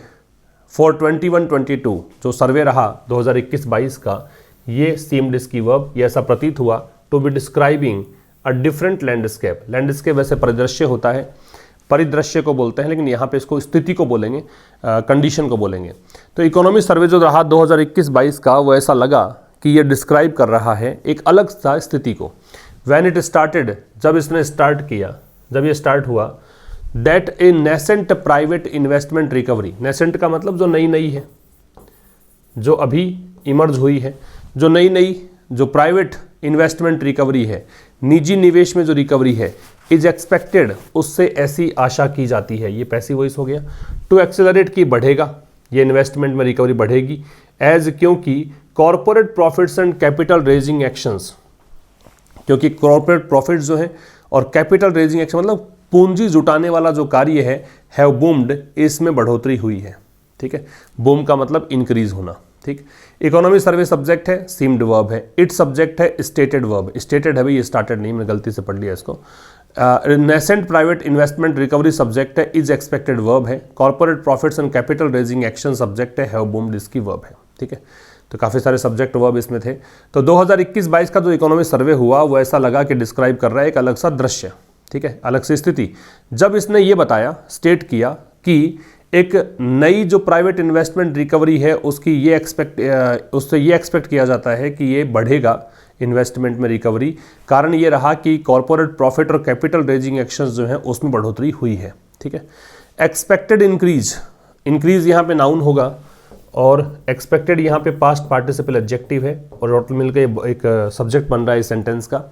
फॉर 21-22 जो सर्वे रहा 2021-22 का, ये सीम्ड इसकी वर्ब, ये ऐसा प्रतीत हुआ to be describing a different landscape. Landscape वैसे परिदृश्य होता है, परिदृश्य को बोलते हैं, लेकिन यहाँ पे इसको स्थिति को बोलेंगे, कंडीशन को बोलेंगे। तो इकोनॉमी सर्वे जो रहा 2021-22 का, वो ऐसा लगा कि ये डिस्क्राइब कर रहा है एक अलग सा स्थिति को। व्हेन इट स्टार्टेड, जब इसने स्टार्ट किया, जब ये स्टार्ट हुआ, that A nascent private investment recovery, nascent का मतलब जो नई नई है, जो अभी इमर्ज हुई है, जो नई नई जो प्राइवेट इन्वेस्टमेंट रिकवरी है, निजी निवेश में जो रिकवरी है, इज एक्सपेक्टेड, उससे ऐसी आशा की जाती है, ये पैसिव वॉइस हो गया, टू एक्सेलरेट की बढ़ेगा, ये इन्वेस्टमेंट में रिकवरी बढ़ेगी, एज क्योंकि corporate profits and capital raising actions, क्योंकि कॉरपोरेट प्रॉफिट्स जो है और कैपिटल रेजिंग एक्शन मतलब पूंजी जुटाने वाला जो कार्य है, हैव बूम्ड, इसमें बढ़ोतरी हुई है। ठीक है, बूम का मतलब इंक्रीज होना। ठीक, इकोनॉमी सर्वे सब्जेक्ट है, सीम्ड वर्ब है, इट सब्जेक्ट है, स्टेटेड वर्ब, स्टेटेड है भाई, ये स्टार्टेड नहीं, मैंने गलती से पढ़ लिया इसको। Nascent private investment recovery subject है, इज एक्सपेक्टेड वर्ब है, corporate profits and capital raising action subject है, हैव बूम्ड इसकी वर्ब है। ठीक है, तो काफ़ी सारे सब्जेक्ट वर्ब इसमें थे। तो 2021-22 का जो इकोनॉमी सर्वे हुआ वो ऐसा लगा कि डिस्क्राइब कर रहा है एक अलग सा दृश्य। ठीक है, अलग सी स्थिति। जब इसने ये बताया, स्टेट किया कि एक नई जो प्राइवेट इन्वेस्टमेंट रिकवरी है उससे ये एक्सपेक्ट किया जाता है कि ये बढ़ेगा इन्वेस्टमेंट में रिकवरी। कारण ये रहा कि कॉर्पोरेट प्रॉफिट और कैपिटल रेजिंग एक्शंस जो हैं उसमें बढ़ोतरी हुई है। ठीक है, एक्सपेक्टेड इंक्रीज, इंक्रीज यहाँ पे नाउन होगा और एक्सपेक्टेड यहाँ पे पास्ट पार्टिसिपल एडजेक्टिव है और टोटल मिलकर एक सब्जेक्ट बन रहा है इस सेंटेंस का।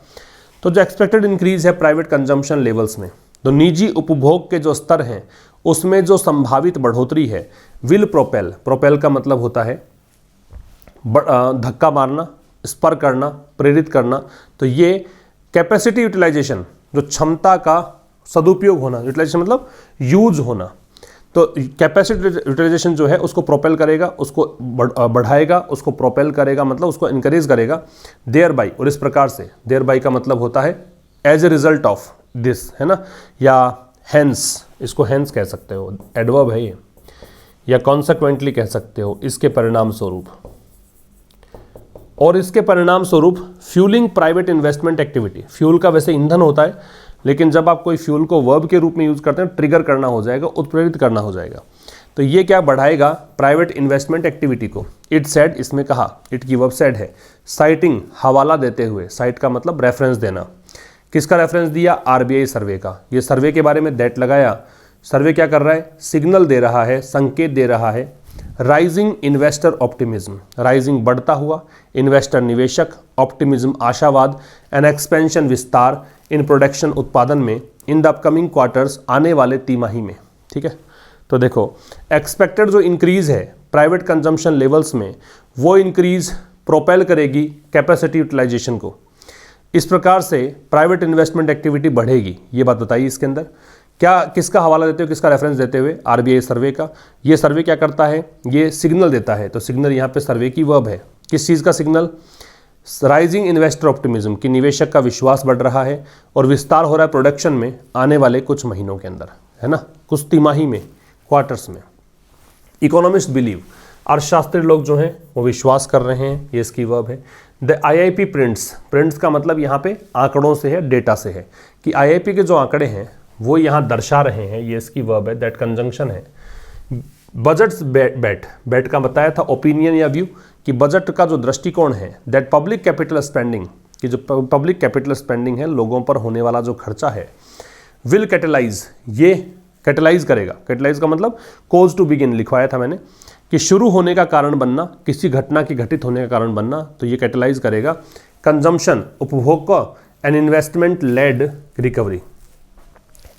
तो जो एक्सपेक्टेड इंक्रीज है प्राइवेट कंजम्पशन लेवल्स में, तो निजी उपभोग के जो स्तर हैं उसमें जो संभावित बढ़ोतरी है, विल प्रोपेल, प्रोपेल का मतलब होता है धक्का मारना, स्पर करना, प्रेरित करना। तो ये कैपेसिटी यूटिलाइजेशन, जो क्षमता का सदुपयोग होना, यूटिलाइजेशन मतलब यूज होना, तो कैपेसिटी यूटिलाइजेशन जो है उसको प्रोपेल करेगा, उसको बढ़ाएगा, उसको प्रोपेल करेगा मतलब उसको इनकरेज करेगा, देयर बाई, और इस प्रकार से, देयर बाई का मतलब होता है as a result of this, है ना, या हेंस, इसको हेंस कह सकते हो, एडवर्ब है ये, या कॉन्सिक्वेंटली कह सकते हो, इसके परिणाम स्वरूप। और इसके परिणाम स्वरूप fuelling private investment activity, fuel का वैसे ईंधन होता है, लेकिन जब आप कोई फ्यूल को वर्ब के रूप में यूज करते हैं, ट्रिगर करना हो जाएगा, उत्प्रेरित करना हो जाएगा। तो ये क्या बढ़ाएगा, प्राइवेट इन्वेस्टमेंट एक्टिविटी को। इट सेड, इसमें कहा, इट की वर्ब सेड है, साइटिंग, हवाला देते हुए, साइट का मतलब रेफरेंस देना। किसका रेफरेंस दिया, आरबीआई सर्वे का। ये सर्वे के बारे में दैट लगाया। सर्वे क्या कर रहा है, सिग्नल दे रहा है, संकेत दे रहा है, राइजिंग इन्वेस्टर ऑप्टिमिज्म, राइजिंग बढ़ता हुआ, इन्वेस्टर निवेशक, ऑप्टिमिज्म आशावाद, एन एक्सपेंशन विस्तार, इन प्रोडक्शन उत्पादन में, इन द अपकमिंग क्वार्टर्स, आने वाले तिमाही में। ठीक है, तो देखो एक्सपेक्टेड जो इंक्रीज है प्राइवेट कंजम्पशन लेवल्स में, वो इंक्रीज प्रोपेल करेगी कैपेसिटी यूटिलाइजेशन को। इस प्रकार से प्राइवेट इन्वेस्टमेंट एक्टिविटी बढ़ेगी। ये बात बताइए इसके अंदर क्या, किसका हवाला देते हुए, किसका रेफरेंस देते हुए, आरबीआई सर्वे का। ये सर्वे क्या करता है, ये सिग्नल देता है, तो सिग्नल यहाँ पे सर्वे की वर्ब है। किस चीज़ का सिग्नल, राइजिंग इन्वेस्टर ऑप्टिमिज्म कि निवेशक का विश्वास बढ़ रहा है और विस्तार हो रहा है प्रोडक्शन में आने वाले कुछ महीनों के अंदर, है ना, कुछ तिमाही में, क्वार्टर्स में। इकोनॉमिस्ट बिलीव, अर्थशास्त्री लोग जो हैं वो विश्वास कर रहे हैं, ये इसकी वर्ब है। द IIP प्रिंट्स का मतलब यहाँ पे आंकड़ों से है, डेटा से है, कि IIP के जो आंकड़े हैं वो यहाँ दर्शा रहे हैं, ये इसकी वर्ब है। दैट कंजंक्शन है। बजट्स बेट का बताया था ओपिनियन या व्यू, कि बजट का जो दृष्टिकोण है, दैट पब्लिक कैपिटल स्पेंडिंग, कि जो पब्लिक कैपिटल स्पेंडिंग है, लोगों पर होने वाला जो खर्चा है, विल कैटलाइज, ये कैटलाइज करेगा। कैटलाइज का मतलब कोज टू बिगिन लिखवाया था मैंने, कि शुरू होने का कारण बनना, किसी घटना की घटित होने का कारण बनना, तो ये कैटलाइज करेगा। कंजम्पशन, उपभोग का, एंड इन्वेस्टमेंट लेड रिकवरी,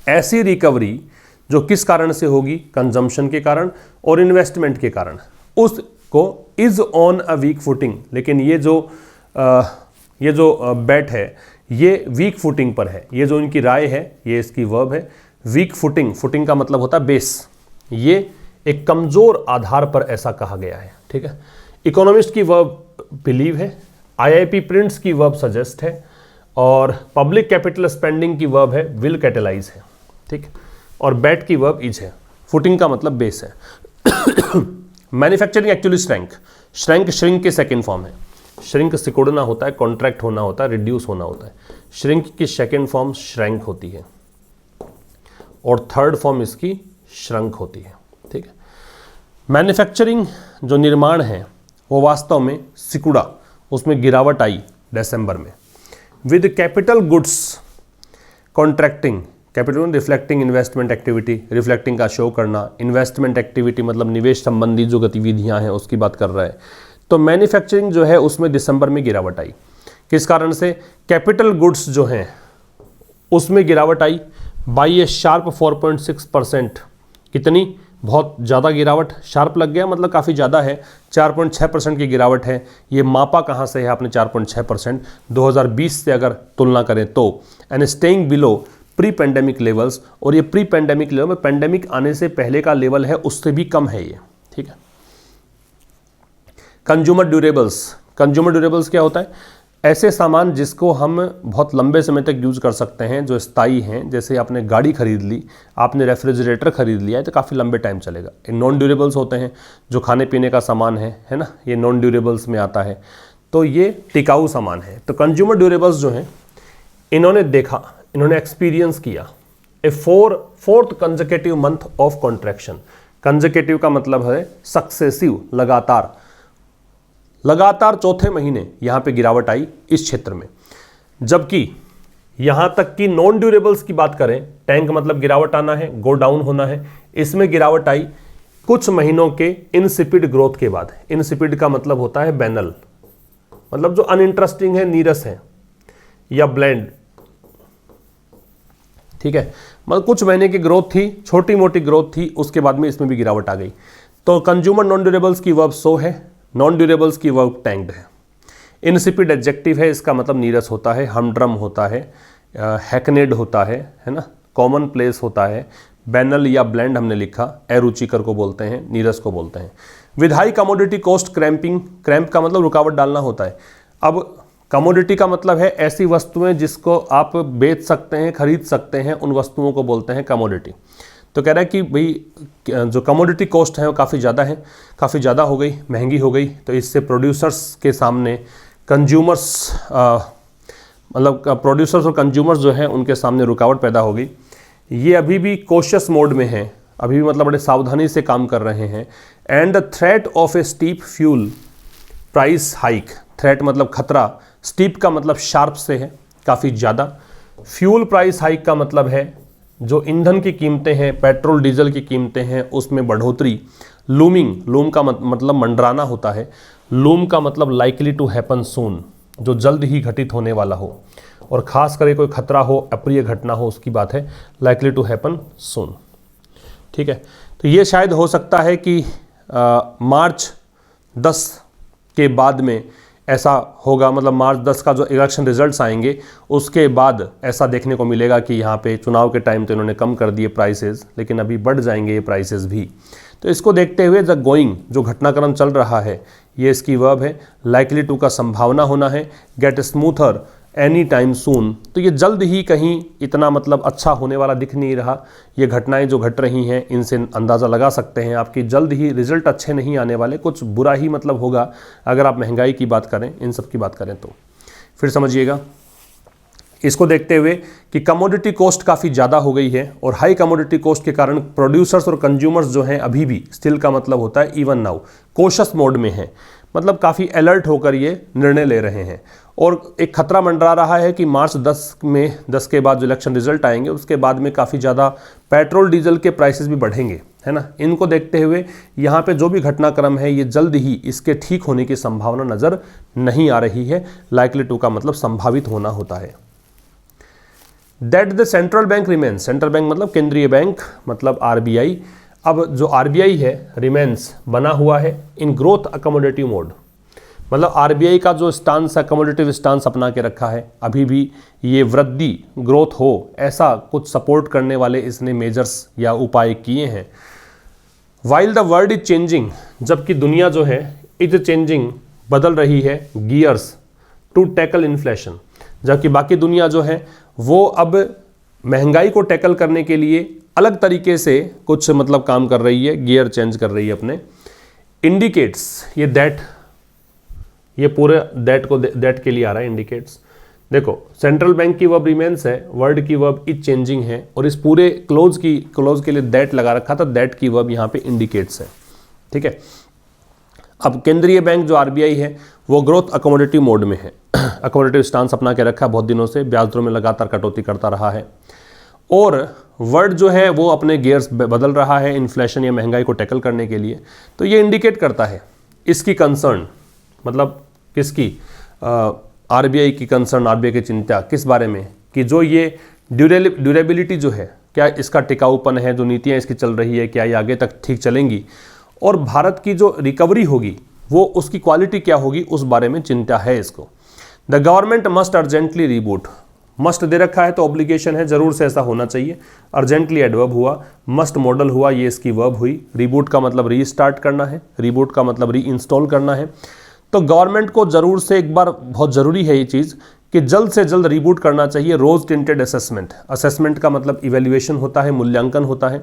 ऐसी रिकवरी जो किस कारण से होगी, कंजम्पशन के कारण और इन्वेस्टमेंट के कारण, उसको is on a weak footing. लेकिन ये जो बेट है ये वीक फुटिंग पर है, ये जो इनकी राय है, ये इसकी वर्ब है। वीक फुटिंग, फुटिंग का मतलब होता है बेस, ये एक कमजोर आधार पर ऐसा कहा गया है, ठीक है। इकोनॉमिस्ट की वर्ब बिलीव है, IIP प्रिंट्स की वर्ब सजेस्ट है, और पब्लिक कैपिटल स्पेंडिंग की वर्ब है विल कैटलाइज है, ठीक, और बैट की वर्ब इज है। फुटिंग का मतलब बेस है। मैन्युफैक्चरिंग एक्चुअली श्रैंक के सेकेंड फॉर्म है। श्रिंक सिकुड़ना होता है, कॉन्ट्रैक्ट होना होता है, रिड्यूस होना होता है। श्रिंक की सेकेंड फॉर्म श्रैंक होती है और थर्ड फॉर्म इसकी श्रंक होती है, ठीक है। मैन्युफैक्चरिंग जो निर्माण है वो वास्तव में सिकुड़ा, उसमें गिरावट आई दिसंबर में। With capital goods contracting, capital reflecting investment activity, reflecting का शो करना, इन्वेस्टमेंट एक्टिविटी मतलब निवेश संबंधी जो गतिविधियां हैं उसकी बात कर रहा है। तो मैन्युफैक्चरिंग जो है उसमें दिसंबर में गिरावट आई, किस कारण से, कैपिटल गुड्स जो हैं उसमें गिरावट आई बाई ए शार्प 4.6%। कितनी, बहुत ज़्यादा गिरावट, शार्प लग गया मतलब काफ़ी ज़्यादा है, 4.6% की गिरावट है। ये मापा कहाँ से है आपने 4.6%, 2020 से अगर तुलना करें तो, and staying below pre pandemic levels, और ये प्री पेंडेमिक लेवल में पेंडेमिक आने से पहले का लेवल है उससे भी कम है ये, ठीक है। कंज्यूमर ड्यूरेबल्स क्या होता है, ऐसे सामान जिसको हम बहुत लंबे समय तक यूज़ कर सकते हैं, जो स्थायी हैं। जैसे आपने गाड़ी खरीद ली, आपने रेफ्रिजरेटर खरीद लिया है तो काफ़ी लंबे टाइम चलेगा। ये नॉन ड्यूरेबल्स होते हैं, जो खाने पीने का सामान है ना, ये नॉन ड्यूरेबल्स में आता है, तो ये टिकाऊ सामान है। तो कंज्यूमर ड्यूरेबल्स जो हैं इन्होंने देखा, इन्होंने एक्सपीरियंस किया a fourth consecutive month of contraction. Consecutive का मतलब है सक्सेसिव, लगातार चौथे महीने यहाँ पे गिरावट आई इस क्षेत्र में। जबकि यहाँ तक कि नॉन ड्यूरेबल्स की बात करें, टैंक मतलब गिरावट आना है, गो डाउन होना है, इसमें गिरावट आई कुछ महीनों के इनसिपिड ग्रोथ के बाद। इनसिपिड का मतलब होता है बैनल, मतलब जो अनइंटरेस्टिंग है, नीरस है, या ब्लैंड, ठीक है। मतलब कुछ महीने की ग्रोथ थी, छोटी मोटी ग्रोथ थी, उसके बाद में इसमें भी गिरावट आ गई। तो कंज्यूमर नॉन ड्यूरेबल्स की वर्ब सो है, नॉन ड्यूरेबल्स की वर्ब टैंक्ड है। इनसिपिड एडजेक्टिव है, इसका मतलब नीरस होता है, हमड्रम होता है, हैकनेड होता है ना, कॉमन प्लेस होता है। बैनल या ब्लेंड हमने लिखा, अरुचिकर को बोलते हैं, नीरस को बोलते हैं। With high commodity cost cramping, cramp का मतलब रुकावट डालना होता है। अब कमोडिटी का मतलब है ऐसी वस्तुएं जिसको आप बेच सकते हैं, खरीद सकते हैं, उन वस्तुओं को बोलते हैं कमोडिटी। तो कह रहा है कि भाई जो कमोडिटी कॉस्ट है वो काफ़ी ज़्यादा है, काफ़ी ज़्यादा हो गई, महंगी हो गई, तो इससे प्रोड्यूसर्स के सामने कंज्यूमर्स, मतलब प्रोड्यूसर्स और कंज्यूमर्स जो हैं उनके सामने रुकावट पैदा हो गई। ये अभी भी कॉशियस मोड में हैं, अभी भी मतलब बड़े सावधानी से काम कर रहे हैं। And the threat of A steep fuel price hike, threat मतलब खतरा, स्टीप का मतलब शार्प से है, काफ़ी ज़्यादा। फ्यूल प्राइस हाइक का मतलब है जो ईंधन की कीमतें हैं, पेट्रोल डीजल की कीमतें हैं, उसमें बढ़ोतरी। लूम का मतलब मंडराना होता है। लूम का मतलब लाइकली टू हैपन सून, जो जल्द ही घटित होने वाला हो, और ख़ास करके कोई खतरा हो, अप्रिय घटना हो, उसकी बात है लाइकली टू हैपन सून, ठीक है। तो ये शायद हो सकता है कि मार्च 10 के बाद में ऐसा होगा, मतलब मार्च 10 का जो इलेक्शन रिजल्ट्स आएंगे उसके बाद ऐसा देखने को मिलेगा कि यहाँ पे चुनाव के टाइम तो इन्होंने कम कर दिए प्राइसेस, लेकिन अभी बढ़ जाएंगे ये प्राइसेस भी। तो इसको देखते हुए द गोइंग जो घटनाक्रम चल रहा है ये इसकी वर्ब है। लाइकली टू का संभावना होना है। Get smoother any time soon, तो ये जल्द ही कहीं इतना मतलब अच्छा होने वाला दिख नहीं रहा। ये घटनाएं जो घट रही हैं इनसे अंदाज़ा लगा सकते हैं आपकी जल्द ही रिजल्ट अच्छे नहीं आने वाले, कुछ बुरा ही मतलब होगा अगर आप महंगाई की बात करें, इन सब की बात करें तो। फिर समझिएगा इसको देखते हुए कि कमोडिटी कॉस्ट काफ़ी ज़्यादा हो गई है और हाई कमोडिटी कॉस्ट के कारण प्रोड्यूसर्स और कंज्यूमर्स जो हैं अभी भी, स्टिल का मतलब होता है इवन नाउ, कोशस मोड में हैं, मतलब काफ़ी अलर्ट होकर ये निर्णय ले रहे हैं। और एक खतरा मंडरा रहा है कि मार्च 10 के बाद जो इलेक्शन रिजल्ट आएंगे उसके बाद में काफ़ी ज़्यादा पेट्रोल डीजल के प्राइसेस भी बढ़ेंगे, है ना। इनको देखते हुए यहाँ पे जो भी घटनाक्रम है ये जल्द ही इसके ठीक होने की संभावना नज़र नहीं आ रही है। लाइकली टू का मतलब संभावित होना होता है। That the central bank remains, central bank मतलब केंद्रीय बैंक मतलब RBI। अब जो RBI है रिमेन्स बना हुआ है इन ग्रोथ अकोमोडेटिव मोड, मतलब RBI का जो स्टांस अकोमोडेटिव स्टांस अपना के रखा है, अभी भी ये वृद्धि ग्रोथ हो ऐसा कुछ सपोर्ट करने वाले इसने मेजर्स या उपाय किए हैं। While the world is changing, जबकि दुनिया जो है इज चेंजिंग बदल रही है गियर्स टू टैकल इन्फ्लेशन, जबकि बाकी दुनिया जो है वो अब महंगाई को टैकल करने के लिए अलग तरीके से कुछ मतलब काम कर रही है, गियर चेंज कर रही है अपने। इंडिकेट्स, ये दैट, ये पूरे दैट के लिए आ रहा है इंडिकेट्स। देखो सेंट्रल बैंक की वर्ब रिमेन्स है, वर्ड की वर्ब इज चेंजिंग है और इस पूरे क्लोज के लिए दैट लगा रखा था, दैट की वर्ब यहाँ पे इंडिकेट्स है, ठीक है। अब केंद्रीय बैंक जो RBI है वो ग्रोथ अकोमोडेटिव मोड में है, अकोमोडेटिव स्टांस अपना के रखा बहुत दिनों से, ब्याज दरों में लगातार कटौती करता रहा है और वर्ड जो है वो अपने गियर्स बदल रहा है इन्फ्लेशन या महंगाई को टैकल करने के लिए। तो ये इंडिकेट करता है इसकी कंसर्न, मतलब किसकी, RBI की कंसर्न, RBI की चिंता किस बारे में, कि जो ये ड्यूरेबिलिटी जो है, क्या इसका टिकाऊपन है, जो नीतियाँ इसकी चल रही है क्या ये आगे तक ठीक चलेंगी, और भारत की जो रिकवरी होगी वो उसकी क्वालिटी क्या होगी उस बारे में चिंता है इसको। The government must urgently reboot, must दे रखा है तो ऑब्लिगेशन है, जरूर से ऐसा होना चाहिए। अर्जेंटली एडवर्ब हुआ, मस्ट मॉडल हुआ, ये इसकी वर्ब हुई। रिबूट का मतलब रीस्टार्ट करना है, रिबूट का मतलब री इंस्टॉल करना है। तो गवर्नमेंट को जरूर से एक बार, बहुत ज़रूरी है ये चीज़ कि जल्द से जल्द रिबूट करना चाहिए रोज टिंटेड असेसमेंट। असेसमेंट का मतलब इवेल्युएशन होता है, मूल्यांकन होता है।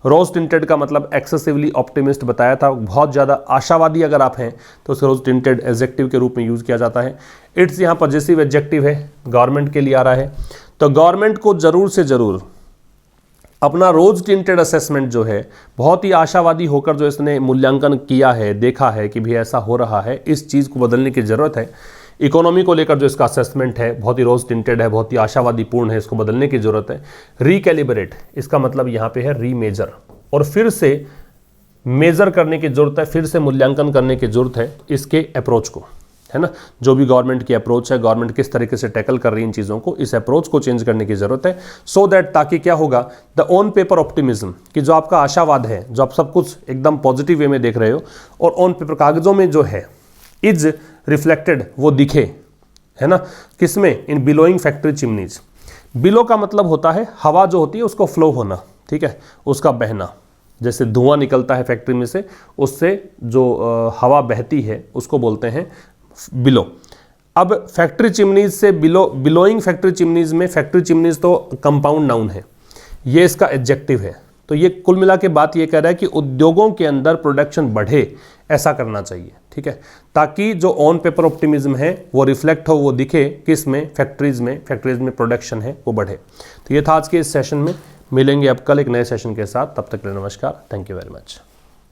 रोज टिंटेड का मतलब एक्सेसिवली ऑप्टिमिस्ट बताया था, बहुत ज़्यादा आशावादी अगर आप हैं तो उसे रोज टिंटेड एडजेक्टिव के रूप में यूज़ किया जाता है। इट्स यहाँ पॉजिटिव एडजेक्टिव है, गवर्नमेंट के लिए आ रहा है। तो गवर्नमेंट को ज़रूर से ज़रूर अपना रोज टिंटेड असेसमेंट जो है, बहुत ही आशावादी होकर जो इसने मूल्यांकन किया है, देखा है कि भी ऐसा हो रहा है, इस चीज़ को बदलने की ज़रूरत है। इकोनॉमी को लेकर जो इसका असेसमेंट है बहुत ही रोज टिंटेड है, बहुत ही आशावादी पूर्ण है, इसको बदलने की ज़रूरत है। रिकैलिब्रेट, इसका मतलब यहाँ पे है रीमेजर, और फिर से मेजर करने की ज़रूरत है, फिर से मूल्यांकन करने की ज़रूरत है इसके अप्रोच को, है ना। जो भी गवर्नमेंट की अप्रोच है, गवर्नमेंट किस तरीके से टैकल कर रही है इन चीज़ों को, इस अप्रोच को चेंज करने की ज़रूरत है। सो दैट, ताकि क्या होगा, द ऑन पेपर ऑप्टिमिज्म, कि जो आपका आशावाद है, जो आप सब कुछ एकदम पॉजिटिव वे में देख रहे हो और ऑन पेपर कागजों में जो है, इज रिफ्लेक्टेड, वो दिखे, है ना, किसमें, इन बिलोइंग फैक्ट्री चिमनीज। बिलो का मतलब होता है हवा जो होती है उसको फ्लो होना, ठीक है, उसका बहना। जैसे धुआं निकलता है फैक्ट्री में से, उससे जो हवा बहती है उसको बोलते हैं बिलो। अब फैक्ट्री चिमनीज से बिलोइंग फैक्ट्री चिमनीज में, फैक्ट्री चिमनीज तो कंपाउंड नाउन है, ये इसका एडजेक्टिव है। तो ये कुल मिला के बात ये कह रहा है कि उद्योगों के अंदर प्रोडक्शन बढ़े, ऐसा करना चाहिए, ठीक है, ताकि जो ऑन पेपर ऑप्टिमिज्म है वो रिफ्लेक्ट हो, वो दिखे किस में, फैक्ट्रीज में प्रोडक्शन है वो बढ़े। तो ये था आज के इस सेशन में। मिलेंगे अब कल एक नए सेशन के साथ, तब तक के लिए नमस्कार, थैंक यू वेरी मच।